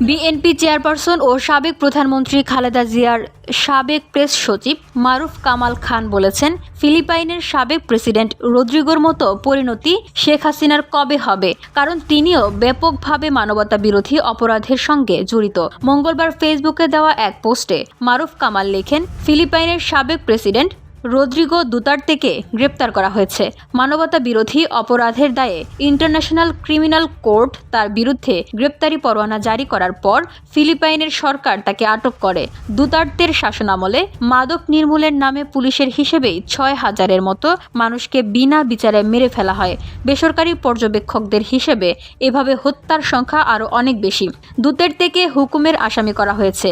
BNP chairperson ও সাবেক প্রধানমন্ত্রী খালেদা জিয়ার সাবেক প্রেস সচিব মারুফ কামাল খান বলেছেন, ফিলিপাইনের সাবেক প্রেসিডেন্ট রদ্রিগোর মতো পরিণতি শেখ হাসিনার কবে হবে, কারণ তিনিও ব্যাপকভাবে মানবতাবিরোধী অপরাধের সঙ্গে জড়িত। মঙ্গলবার ফেসবুকে দেওয়া এক পোস্টে মারুফ কামাল লেখেন, ফিলিপাইনের সাবেক প্রেসিডেন্ট রদ্রিগো দুতার্তেকে গ্রেপ্তার করা হয়েছে। মানবতা বিরোধী অপরাধের দায়ে ইন্টারন্যাশনাল ক্রিমিনাল কোর্ট তার বিরুদ্ধে গ্রেপ্তারি পরোয়ানা জারি করার পর ফিলিপাইনের সরকার তাকে আটক করে। দুতার্তের শাসনামলে মাদক নির্মূলের নামে পুলিশের হিসেবেই ৬,০০০-এর মতো মানুষকে বিনা বিচারে মেরে ফেলা হয়। বেসরকারি পর্যবেক্ষকদের হিসেবে এভাবে হত্যার সংখ্যা আরও অনেক বেশি। দুতার্তেকে হুকুমের আসামি করা হয়েছে।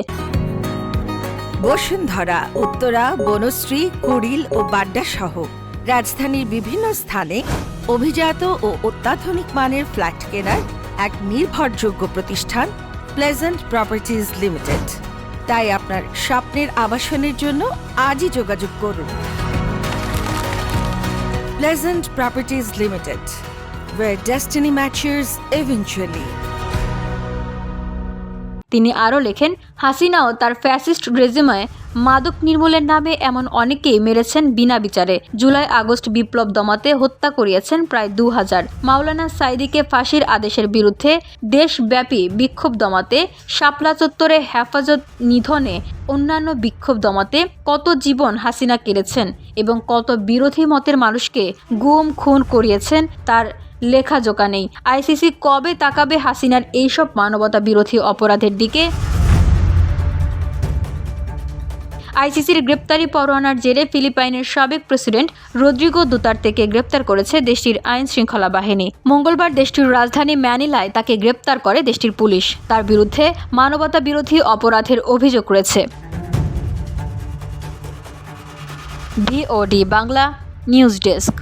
বসুন্ধরা, উত্তরা, বনশ্রী, কুড়িল ও বাড্ডা সহ রাজধানীর বিভিন্ন স্থানে অভিজাত ও অত্যাধুনিক মানের ফ্ল্যাট কেনার এক নির্ভরযোগ্য প্রতিষ্ঠান প্লেজেন্ট প্রপার্টিজ লিমিটেড। তাই আপনার স্বপ্নের আবাসনের জন্য আজই যোগাযোগ করুন। Pleasant properties limited, where destiny matches eventually. তিনি আরও লেখেন, হাসিনাও তার ফ্যাসিস্ট রেজিমে মাদক নির্মূলের নামে এমন অনেকেই মেরেছেন বিনা বিচারে। জুলাই আগস্ট বিপ্লব দমাতে হত্যা করিয়েছেন প্রায় ২,০০০। মাওলানা সাঈদীকে ফাঁসির আদেশের বিরুদ্ধে দেশব্যাপী বিক্ষোভ দমাতে, শাপলা চত্বরে হেফাজত নিধনে, অন্যান্য বিক্ষোভ দমাতে কত জীবন হাসিনা কেড়েছেন এবং কত বিরোধী মতের মানুষকে গুম খুন করিয়েছেন তার লেখাজোকা নেই। আইসিসি কবে তাকাবে হাসিনার এইসব মানবতা বিরোধী অপরাধের দিকে? আইসিসির গ্রেপ্তারি পরোয়ানার জেরে ফিলিপাইনের সাবেক প্রেসিডেন্ট রদ্রিগো দুতার্তেকে গ্রেপ্তার করেছে দেশটির আইন শৃঙ্খলা বাহিনী। মঙ্গলবার দেশটির রাজধানী ম্যানিলায় তাকে গ্রেপ্তার করে দেশটির পুলিশ। তার বিরুদ্ধে মানবতা বিরোধী অপরাধের অভিযোগ রয়েছে। VOD Bangla news desk.